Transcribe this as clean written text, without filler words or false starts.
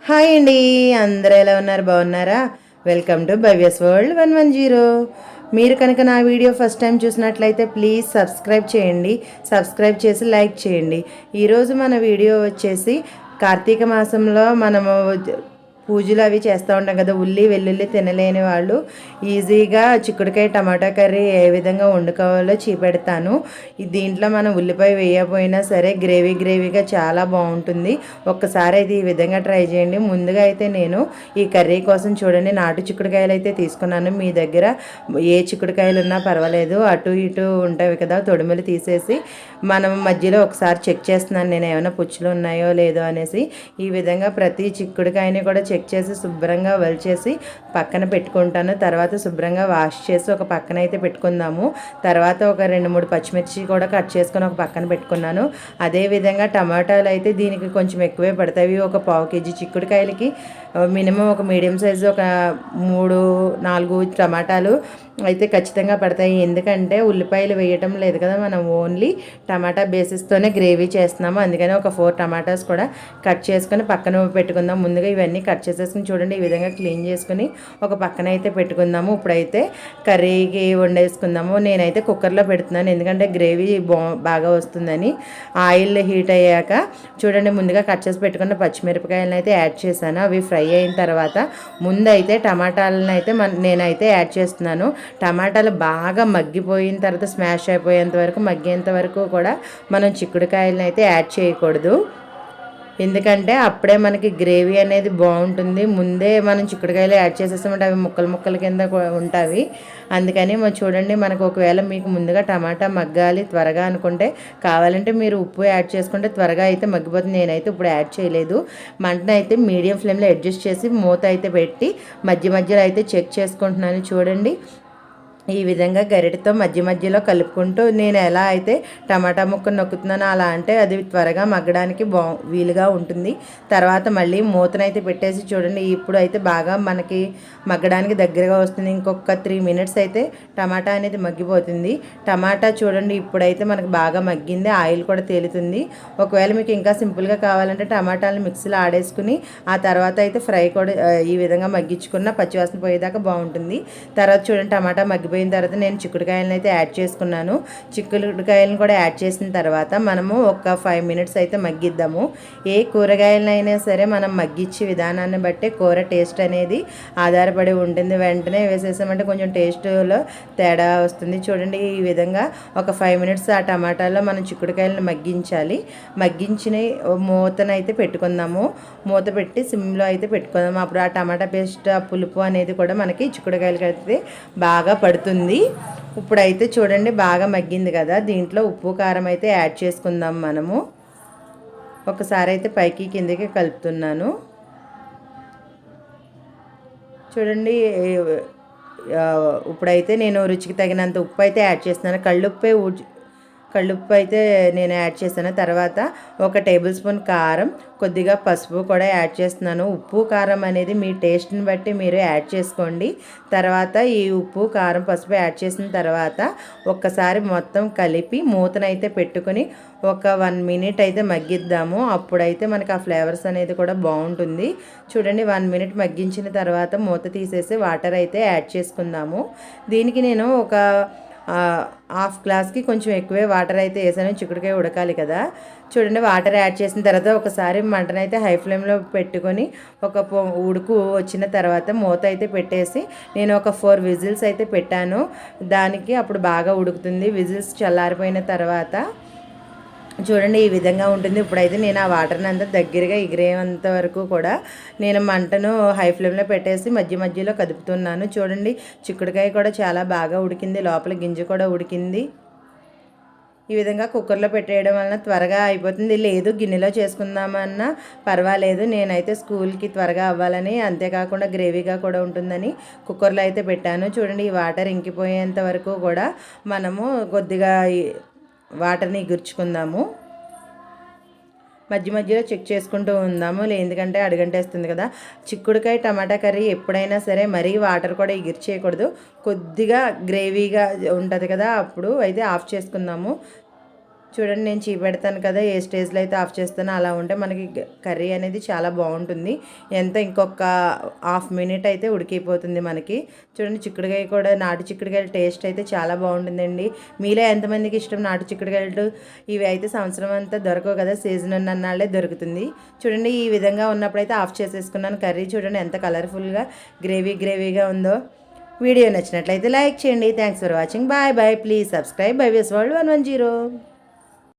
Hi అండి, అందరూ ఎలా ఉన్నారు? బాగున్నారా? Welcome to Bhavya's world 110. మీరు కనుక నా వీడియో ఫస్ట్ టైం చూసినట్లయితే ప్లీజ్ సబ్స్క్రైబ్ చేయండి. సబ్స్క్రైబ్ చేసి లైక్ చేయండి. ఈరోజు మన వీడియో వచ్చేసి కార్తీక మాసంలో మనము పూజలు అవి చేస్తూ ఉంటాం కదా. ఉల్లి వెల్లుల్లి తినలేని వాళ్ళు ఈజీగా చిక్కుడుకాయ టమాటా కర్రీ ఏ విధంగా వండుకోవాలో చూపెడతాను. దీంట్లో మనం ఉల్లిపాయ వేయకపోయినా సరే గ్రేవీగా చాలా బాగుంటుంది. ఒక్కసారి అయితే ఈ విధంగా ట్రై చేయండి. ముందుగా అయితే నేను ఈ కర్రీ కోసం చూడండి నాటు చిక్కుడుకాయలు అయితే తీసుకున్నాను. మీ దగ్గర ఏ చిక్కుడుకాయలు ఉన్నా పర్వాలేదు, అటు ఇటు ఉంటాయి కదా, తొడిమలు తీసేసి మనం మధ్యలో ఒకసారి చెక్ చేస్తున్నాను నేను ఏమైనా పుచ్చులు ఉన్నాయో లేదో అనేసి. ఈ విధంగా ప్రతి చిక్కుడుకాయని కూడా చెక్ చేసి శుభ్రంగా వలిచేసి పక్కన పెట్టుకుంటాను. తర్వాత శుభ్రంగా వాష్ చేసి ఒక పక్కన అయితే పెట్టుకుందాము. తర్వాత ఒక 2-3 పచ్చిమిర్చి కూడా కట్ చేసుకొని ఒక పక్కన పెట్టుకున్నాను. అదేవిధంగా టమాటాలు అయితే దీనికి కొంచెం ఎక్కువే పడతాయి. ఒక 1/2 కేజీ చిక్కుడుకాయలకి మినిమం ఒక మీడియం సైజు ఒక 3-4 టమాటాలు అయితే ఖచ్చితంగా పడతాయి. ఎందుకంటే ఉల్లిపాయలు వేయటం లేదు కదా, మనం ఓన్లీ టమాటా బేసిస్తోనే గ్రేవీ చేస్తున్నాము. అందుకని ఒక 4 టమాటాస్ కూడా కట్ చేసుకొని పక్కన పెట్టుకుందాం. ముందుగా ఇవన్నీ కట్ చేసేసుకుని చూడండి ఈ విధంగా క్లీన్ చేసుకుని ఒక పక్కన అయితే పెట్టుకుందాము. ఇప్పుడైతే కర్రీకి వండేసుకుందాము. నేనైతే కుక్కర్లో పెడుతున్నాను ఎందుకంటే గ్రేవీ బాగా వస్తుందని. ఆయిల్ హీట్ అయ్యాక చూడండి ముందుగా కట్ చేసి పెట్టుకున్న పచ్చిమిరపకాయలను అయితే యాడ్ చేశాను. అవి ఫ్రై అయిన తర్వాత ముందైతే టమాటాలను అయితే నేనైతే యాడ్ చేస్తున్నాను. టమాటాలు బాగా మగ్గిపోయిన తర్వాత స్మాష్ అయిపోయేంత వరకు మగ్గేంత వరకు కూడా మనం చిక్కుడుకాయలను అయితే యాడ్ చేయకూడదు. ఎందుకంటే అప్పుడే మనకి గ్రేవీ అనేది బాగుంటుంది. ముందే మనం చిక్కుడుకాయలు యాడ్ చేసేసామంటే అవి ముక్కల కింద ఉంటాయి. అందుకని చూడండి మనకు ఒకవేళ మీకు ముందుగా టమాటా మగ్గాలి త్వరగా అనుకుంటే కావాలంటే మీరు ఉప్పు యాడ్ చేసుకుంటే త్వరగా అయితే మగ్గిపోతుంది. నేనైతే ఇప్పుడు యాడ్ చేయలేదు. మంటను అయితే మీడియం ఫ్లేమ్లో అడ్జస్ట్ చేసి మూత అయితే పెట్టి మధ్యలో అయితే చెక్ చేసుకుంటున్నాను. చూడండి ఈ విధంగా గరిటెతో మధ్యలో కలుపుకుంటూ నేను ఎలా అయితే టమాటా ముక్కను నొక్కుతున్నానో అలా అంటే అది త్వరగా మగ్గడానికి వీలుగా ఉంటుంది. తర్వాత మళ్ళీ మూతనైతే పెట్టేసి చూడండి ఇప్పుడు అయితే బాగా మనకి మగ్గడానికి దగ్గరగా వస్తుంది. ఇంకొక 3 మినిట్స్ అయితే టమాటా అనేది మగ్గిపోతుంది. టమాటా చూడండి ఇప్పుడైతే మనకు బాగా మగ్గింది, ఆయిల్ కూడా తేలుతుంది. ఒకవేళ మీకు ఇంకా సింపుల్గా కావాలంటే టమాటాలను మిక్సీలో ఆడేసుకుని ఆ తర్వాత అయితే ఫ్రై కూడా ఈ విధంగా మగ్గించుకున్న పచ్చివాసన పోయేదాకా బాగుంటుంది. తర్వాత చూడండి టమాటా మగ్గిపోయిన తర్వాత నేను చిక్కుడుకాయలను అయితే యాడ్ చేసుకున్నాను. చిక్కుడుకాయలను కూడా యాడ్ చేసిన తర్వాత మనము ఒక 5 మినిట్స్ అయితే మగ్గిద్దాము. ఏ కూరగాయలనైనా సరే మనం మగ్గించే విధానాన్ని బట్టే కూర టేస్ట్ అనేది ఆధారపడి ఉంటుంది. వెంటనే వేసేసామంటే కొంచెం టేస్ట్లో తేడా వస్తుంది. చూడండి ఈ విధంగా ఒక 5 మినిట్స్ ఆ టమాటాలో మనం చిక్కుడుకాయలను మగ్గించాలి. మగ్గించిన మూతనైతే పెట్టుకుందాము. మూత పెట్టి సిమ్లో అయితే పెట్టుకుందాము. అప్పుడు ఆ టమాటా పేస్ట్ ఆ పులుపు అనేది కూడా మనకి చిక్కుడుకాయలకి అయితే బాగా పడుతుంది. ఇప్పుడైతే చూడండి బాగా మగ్గింది కదా, దీంట్లో ఉప్పు కారం అయితే యాడ్ చేసుకుందాం. మనము ఒకసారి అయితే పైకి కిందకి కలుపుతున్నాను. చూడండి ఇప్పుడైతే నేను రుచికి తగినంత ఉప్పు అయితే యాడ్ చేస్తున్నాను. కళ్ళుప్పు అయితే నేను యాడ్ చేశాను. తర్వాత 1 టేబుల్ స్పూన్ కారం, కొద్దిగా పసుపు కూడా యాడ్ చేస్తున్నాను. ఉప్పు కారం అనేది మీ టేస్ట్ని బట్టి మీరు యాడ్ చేసుకోండి. తర్వాత ఈ ఉప్పు కారం పసుపు యాడ్ చేసిన తర్వాత ఒక్కసారి మొత్తం కలిపి మూతనైతే పెట్టుకుని ఒక 1 మినిట్ అయితే మగ్గిద్దాము. అప్పుడైతే మనకి ఆ ఫ్లేవర్స్ అనేది కూడా బాగుంటుంది. చూడండి 1 మినిట్ మగ్గించిన తర్వాత మూత తీసేసి వాటర్ అయితే యాడ్ చేసుకుందాము. దీనికి నేను ఒక 1/2 గ్లాస్కి కొంచెం ఎక్కువే వాటర్ అయితే వేసాను. చిక్కుడుకాయ ఉడకాలి కదా. చూడండి వాటర్ యాడ్ చేసిన తర్వాత ఒకసారి మంటనైతే హై ఫ్లేమ్లో పెట్టుకొని ఒక ఉడుకు వచ్చిన తర్వాత మూత అయితే పెట్టేసి నేను ఒక 4 విజిల్స్ అయితే పెట్టాను. దానికి అప్పుడు బాగా ఉడుకుతుంది. విజిల్స్ చల్లారిపోయిన తర్వాత చూడండి ఈ విధంగా ఉంటుంది. ఇప్పుడైతే నేను ఆ వాటర్ని అంతా దగ్గరగా ఎగిరేంత వరకు కూడా నేను మంటను హై ఫ్లేమ్లో పెట్టేసి మధ్యలో కదుపుతున్నాను. చూడండి చిక్కుడుకాయ కూడా చాలా బాగా ఉడికింది, లోపల గింజ కూడా ఉడికింది. ఈ విధంగా కుక్కర్లో పెట్టేయడం వలన త్వరగా అయిపోతుంది. లేదు గిన్నెలో చేసుకుందామన్నా పర్వాలేదు. నేనైతే స్కూల్కి త్వరగా అవ్వాలని, అంతేకాకుండా గ్రేవీగా కూడా ఉంటుందని కుక్కర్లో అయితే పెట్టాను. చూడండి ఈ వాటర్ ఇంకిపోయేంత వరకు కూడా మనము కొద్దిగా వాటర్ని ఎగుర్చుకుందాము. మధ్యలో చెక్ చేసుకుంటూ ఉందాము, ఎందుకంటే అడుగంటేస్తుంది కదా. చిక్కుడుకాయ టమాటా కర్రీ ఎప్పుడైనా సరే మరీ వాటర్ కూడా ఎగిర్చేయకూడదు. కొద్దిగా గ్రేవీగా ఉంటుంది కదా, అప్పుడు అయితే ఆఫ్ చేసుకుందాము. చూడండి నేను చీపెడతాను కదా, ఏ స్టేజ్లో అయితే ఆఫ్ చేస్తానో అలా ఉంటే మనకి కర్రీ అనేది చాలా బాగుంటుంది. ఇంకొక హాఫ్ మినిట్ అయితే ఉడికిపోతుంది మనకి. చూడండి చిక్కుడుకాయ కూడా, నాటు చిక్కుడుకాయల టేస్ట్ అయితే చాలా బాగుంటుందండి. మీలో ఎంతమందికి ఇష్టం నాటు చిక్కుడుకాయలు? ఇవి అయితే సంవత్సరం అంతా దొరకవు కదా, సీజన్ అన్నాళ్ళే దొరుకుతుంది. చూడండి ఈ విధంగా ఉన్నప్పుడైతే ఆఫ్ చేసేసుకున్నాను. కర్రీ చూడండి ఎంత కలర్ఫుల్గా గ్రేవీగా ఉందో. వీడియో నచ్చినట్లయితే లైక్ చేయండి. Thanks for watching. Bye bye. Please subscribe Bhavya's world 110.